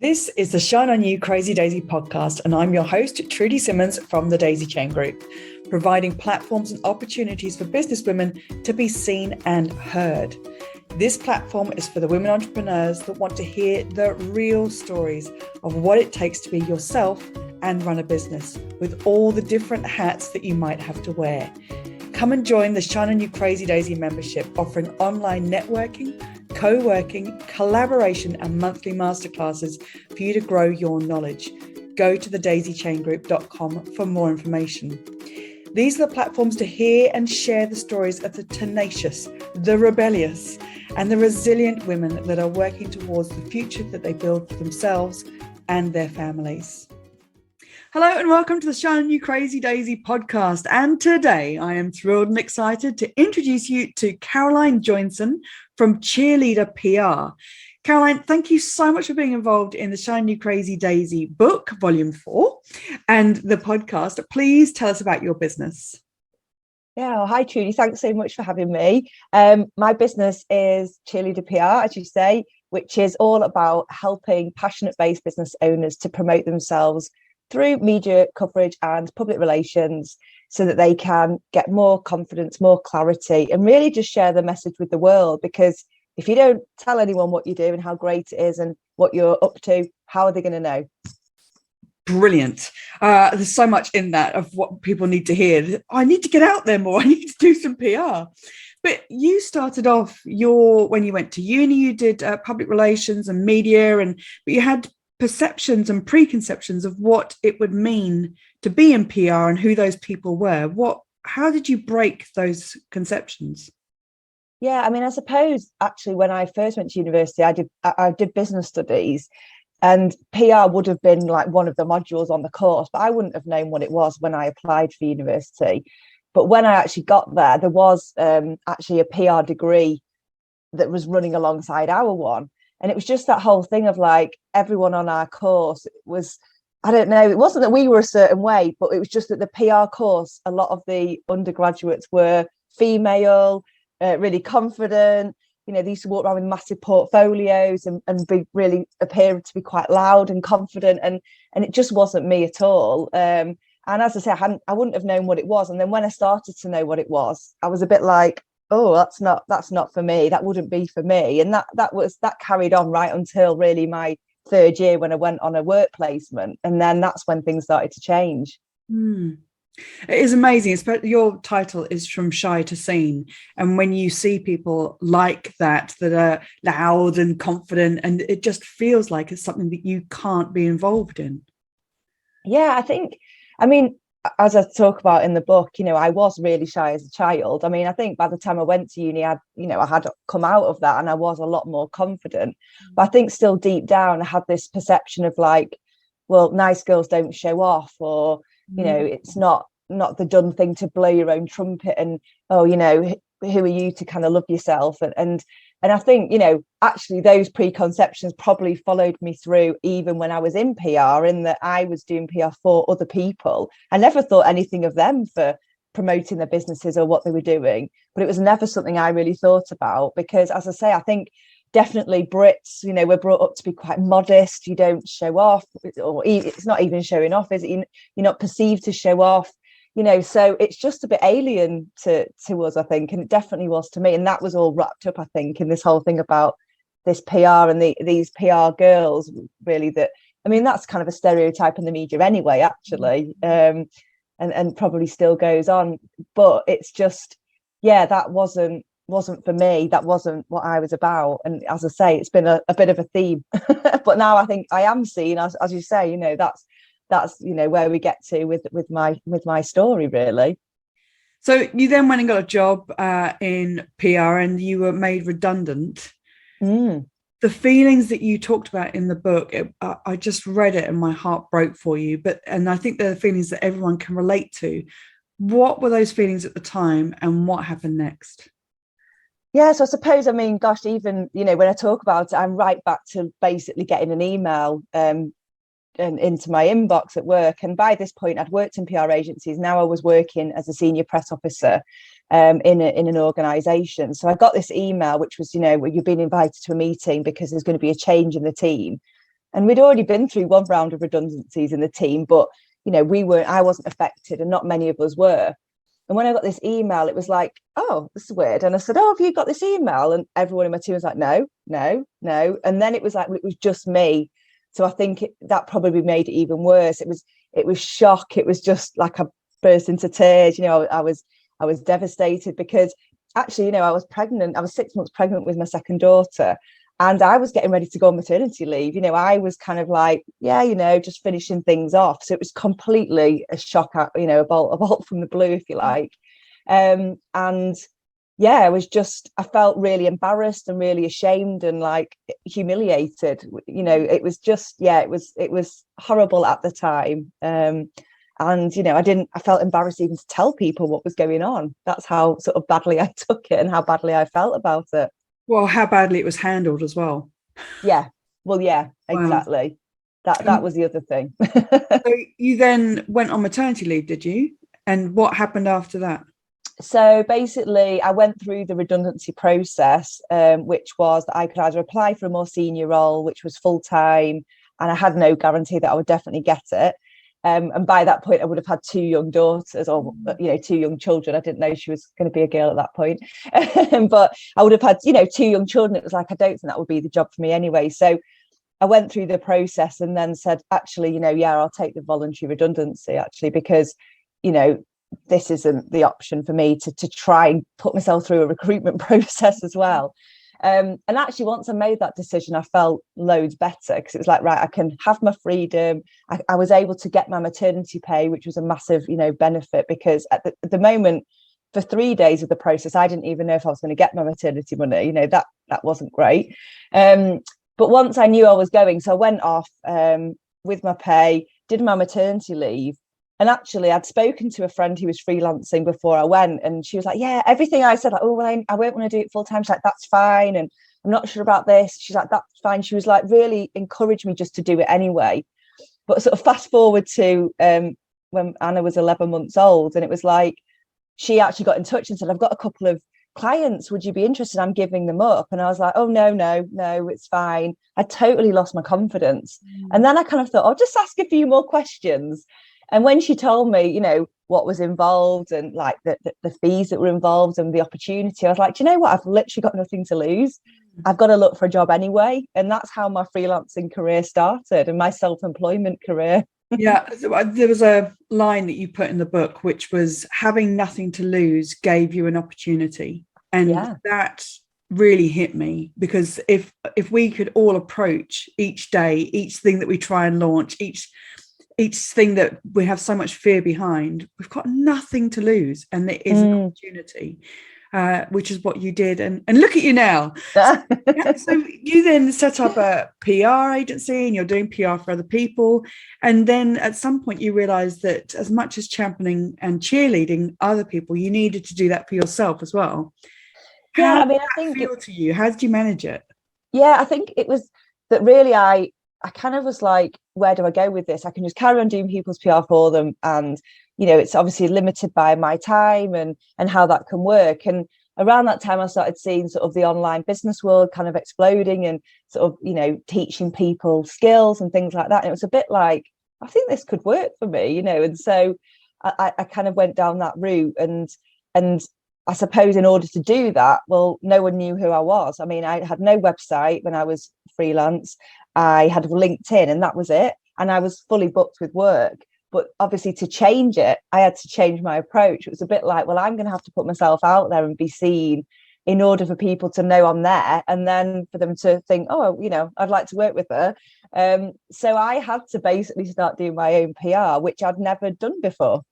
This is the Shine On You Crazy Daisy podcast, and I'm your host, Trudy Simmons from the Daisy Chain Group, providing platforms and opportunities for businesswomen to be seen and heard. This platform is for the women entrepreneurs that want to hear the real stories of what it takes to be yourself and run a business with all the different hats that you might have to wear. Come and join the Shine On You Crazy Daisy membership, offering online networking, co-working, collaboration and monthly masterclasses for you to grow your knowledge. Go to thedaisychaingroup.com for more information. These are the platforms to hear and share the stories of the tenacious, the rebellious, and the resilient women that are working towards the future that they build for themselves and their families. Hello and welcome to the Shine On You Crazy Daisy podcast. And today I am thrilled and excited to introduce you to Caroline Joynson from Cheerleader PR. Caroline, thank you so much for being involved in the Shine On You Crazy Daisy book, volume 4, and the podcast. Please tell us about your business. Yeah, well, hi Trudy, thanks so much for having me. My business is Cheerleader PR, as you say, which is all about helping passionate-based business owners to promote themselves through media coverage and public relations so that they can get more confidence, more clarity, and really just share the message with the world. Because if you don't tell anyone what you do and how great it is and what you're up to, how are they going to know? Brilliant. There's so much in that of what people need to hear. I need to get out there more. I need to do some PR. But you started off when you went to uni, you did public relations and media, but you had perceptions and preconceptions of what it would mean to be in PR and who those people were. How did you break those conceptions? Yeah, I mean, I suppose actually when I first went to university, I did business studies, and PR would have been like one of the modules on the course, but I wouldn't have known what it was when I applied for university. But when I actually got there was actually a PR degree that was running alongside our one. And it was just that whole thing of like everyone on our course was, I don't know, it wasn't that we were a certain way, but it was just that the PR course, a lot of the undergraduates were female, really confident. You know, they used to walk around with massive portfolios and be really appearing to be quite loud and confident. And it just wasn't me at all. And as I say, I wouldn't have known what it was. And then when I started to know what it was, I was a bit like, oh, that's not for me. That wouldn't be for me. And that carried on right until really my third year when I went on a work placement. And then that's when things started to change. It is amazing. Your title is From Shy to Seen. And when you see people like that are loud and confident, and it just feels like it's something that you can't be involved in. Yeah, I mean, as I talk about in the book, you know, I was really shy as a child. I mean, I think by the time I went to uni, I had come out of that and I was a lot more confident. But I think still deep down, I had this perception of like, well, nice girls don't show off, or, you know, it's not the done thing to blow your own trumpet and, oh, you know, who are you to kind of love yourself? And I think, you know, actually those preconceptions probably followed me through even when I was in PR, in that I was doing PR for other people. I never thought anything of them for promoting their businesses or what they were doing, but it was never something I really thought about because, as I say, I think definitely Brits, you know, we're brought up to be quite modest. You don't show off, or it's not even showing off, is it? You're not perceived to show off. You know, so it's just a bit alien to us, I think, and it definitely was to me. And that was all wrapped up, I think, in this whole thing about this PR and these PR girls, really. That, I mean, that's kind of a stereotype in the media anyway, actually, and probably still goes on. But it's just, yeah, that wasn't for me. That wasn't what I was about. And as I say, it's been a bit of a theme. But now I think I am seen, as you say, you know, that's you know where we get to with my story, really. So you then went and got a job in PR and you were made redundant. The feelings that you talked about in the book, I just read it and my heart broke for you, and I think they're the feelings that everyone can relate to. What were those feelings at the time and what happened next? Yeah, so I suppose, I mean, gosh, even, you know, when I talk about it, I'm right back to basically getting an email and into my inbox at work. And by this point, I'd worked in PR agencies. Now I was working as a senior press officer in an organisation. So I got this email, which was, you know, you've been invited to a meeting because there's going to be a change in the team. And we'd already been through one round of redundancies in the team, but I wasn't affected, and not many of us were. And when I got this email, it was like, oh, this is weird. And I said, oh, have you got this email? And everyone in my team was like, no, no, no. And then it was just me. So I think that probably made it even worse. It was shock. It was just like I burst into tears. I was devastated because actually, I was pregnant. I was 6 months pregnant with my second daughter. And I was getting ready to go on maternity leave. I was kind of like, just finishing things off. So it was completely a shock, a bolt from the blue, if you like. And yeah, I felt really embarrassed and really ashamed and like humiliated. It was just, it was horrible at the time. And, I felt embarrassed even to tell people what was going on. That's how sort of badly I took it and how badly I felt about it. Well, how badly it was handled as well. Yeah. Well, yeah, exactly. Wow. That was the other thing. So you then went on maternity leave, did you? And what happened after that? So basically, I went through the redundancy process, which was that I could either apply for a more senior role, which was full time, and I had no guarantee that I would definitely get it. And by that point, I would have had 2 young daughters, or 2 young children. I didn't know she was going to be a girl at that point, but I would have had 2 young children. It was like, I don't think that would be the job for me anyway. So I went through the process and then said, actually, I'll take the voluntary redundancy, actually, because this isn't the option for me to try and put myself through a recruitment process as well. And actually, once I made that decision, I felt loads better because it was like, right, I can have my freedom. I was able to get my maternity pay, which was a massive, benefit, because at the moment, for 3 days of the process, I didn't even know if I was going to get my maternity money. That wasn't great. But once I knew I was going, so I went off with my pay, did my maternity leave. And actually, I'd spoken to a friend who was freelancing before I went, and she was like, yeah, everything I said, like, oh, well, I won't want to do it full time. She's like, that's fine. And I'm not sure about this. She's like, that's fine. She was like, really encouraged me just to do it anyway. But sort of fast forward to when Anna was 11 months old, and it was like, she actually got in touch and said, I've got a couple of clients. Would you be interested? I'm giving them up. And I was like, oh, no, it's fine. I totally lost my confidence. And then I kind of thought, I'll just ask a few more questions. And when she told me, what was involved and like the fees that were involved and the opportunity, I was like, do you know what? I've literally got nothing to lose. I've got to look for a job anyway. And that's how my freelancing career started and my self-employment career. Yeah, there was a line that you put in the book, which was having nothing to lose gave you an opportunity. And that really hit me, because if we could all approach each day, each thing that we try and launch, each thing that we have so much fear behind, we've got nothing to lose, and there is an opportunity, which is what you did. And look at you now. So you then set up a PR agency, and you're doing PR for other people. And then at some point you realized that as much as championing and cheerleading other people, you needed to do that for yourself as well. How did that feel to you? How did you manage it? Yeah, I think it was that really I kind of was like, where do I go with this? I can just carry on doing people's PR for them. And, it's obviously limited by my time and how that can work. And around that time, I started seeing sort of the online business world kind of exploding and sort of, teaching people skills and things like that. And it was a bit like, I think this could work for me, and so I kind of went down that route. And I suppose in order to do that, well, no one knew who I was. I mean, I had no website when I was freelance. I had LinkedIn and that was it. And I was fully booked with work. But obviously to change it, I had to change my approach. It was a bit like, well, I'm going to have to put myself out there and be seen in order for people to know I'm there. And then for them to think, oh, I'd like to work with her. So I had to basically start doing my own PR, which I'd never done before.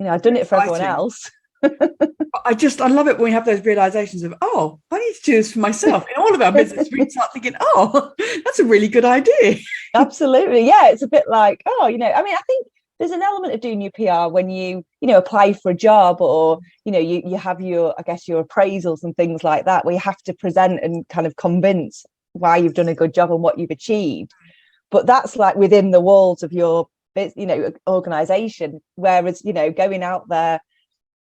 I'd done it for everyone else. I love it when we have those realizations of, oh, I need to do this for myself. In all of our business, we start thinking, oh, that's a really good idea. Absolutely. Yeah, it's a bit like, oh, I mean, I think there's an element of doing your PR when you apply for a job, or you have your appraisals and things like that, where you have to present and kind of convince why you've done a good job and what you've achieved. But that's like within the walls of your organization, whereas going out there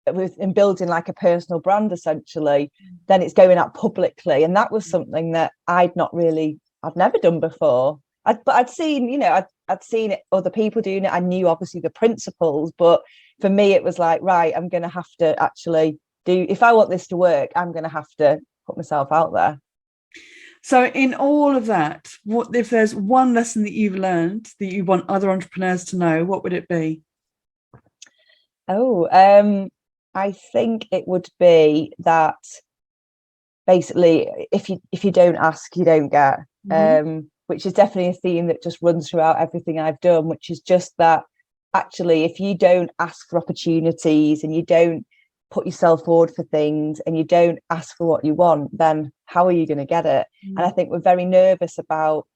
and building like a personal brand, essentially, then it's going out publicly. And that was something that I'd not really I'd never done before. But I'd seen, I'd seen other people doing it. I knew obviously the principles, but for me, it was like, right, I'm going to have to actually if I want this to work, I'm going to have to put myself out there. So in all of that, what if there's one lesson that you've learned that you want other entrepreneurs to know, what would it be? I think it would be that basically if you don't ask, you don't get. Which is definitely a theme that just runs throughout everything I've done, which is just that actually if you don't ask for opportunities and you don't put yourself forward for things and you don't ask for what you want, then how are you going to get it? And I think we're very nervous about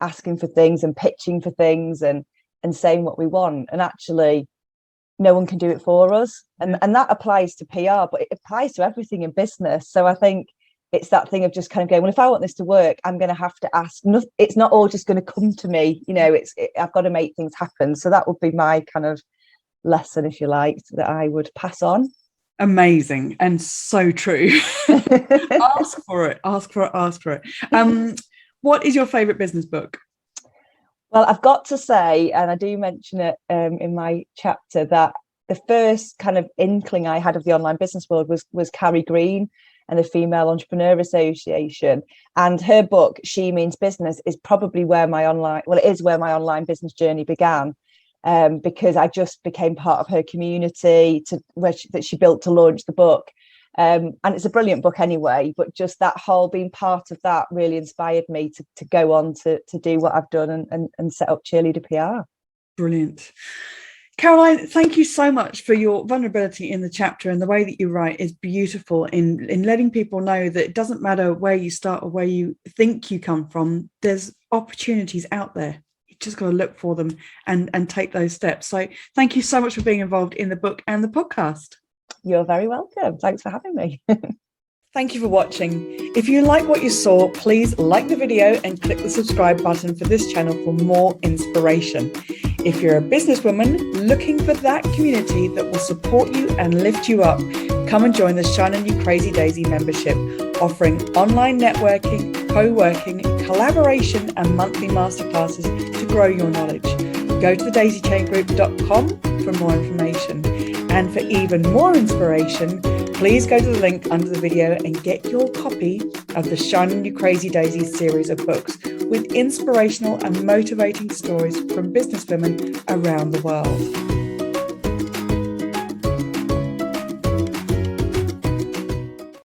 asking for things and pitching for things and saying what we want, and actually no one can do it for us. And that applies to PR, but it applies to everything in business. So I think it's that thing of just kind of going, well, if I want this to work, I'm going to have to ask. It's not all just going to come to me, I've got to make things happen. So that would be my kind of lesson, if you like, that I would pass on. Amazing and so true. Ask for it. What is your favorite business book? Well, I've got to say, and I do mention it in my chapter, that the first kind of inkling I had of the online business world was Carrie Green and the Female Entrepreneur Association, and her book She Means Business is probably where my online business journey began, because I just became part of her community that she built to launch the book. And it's a brilliant book anyway, but just that whole being part of that really inspired me to go on to do what I've done and set up Cheerleader PR. Brilliant. Caroline, thank you so much for your vulnerability in the chapter, and the way that you write is beautiful in letting people know that it doesn't matter where you start or where you think you come from, there's opportunities out there. You just got to look for them and take those steps. So thank you so much for being involved in the book and the podcast. You're very welcome. Thanks for having me. Thank you for watching. If you like what you saw, please like the video and click the subscribe button for this channel for more inspiration. If you're a businesswoman looking for that community that will support you and lift you up, come and join the Shine On You Crazy Daisy membership, offering online networking, co-working, collaboration and monthly masterclasses to grow your knowledge. Go to thedaisychaingroup.com for more information. And for even more inspiration, please go to the link under the video and get your copy of the Shine On You Crazy Daisy series of books with inspirational and motivating stories from businesswomen around the world.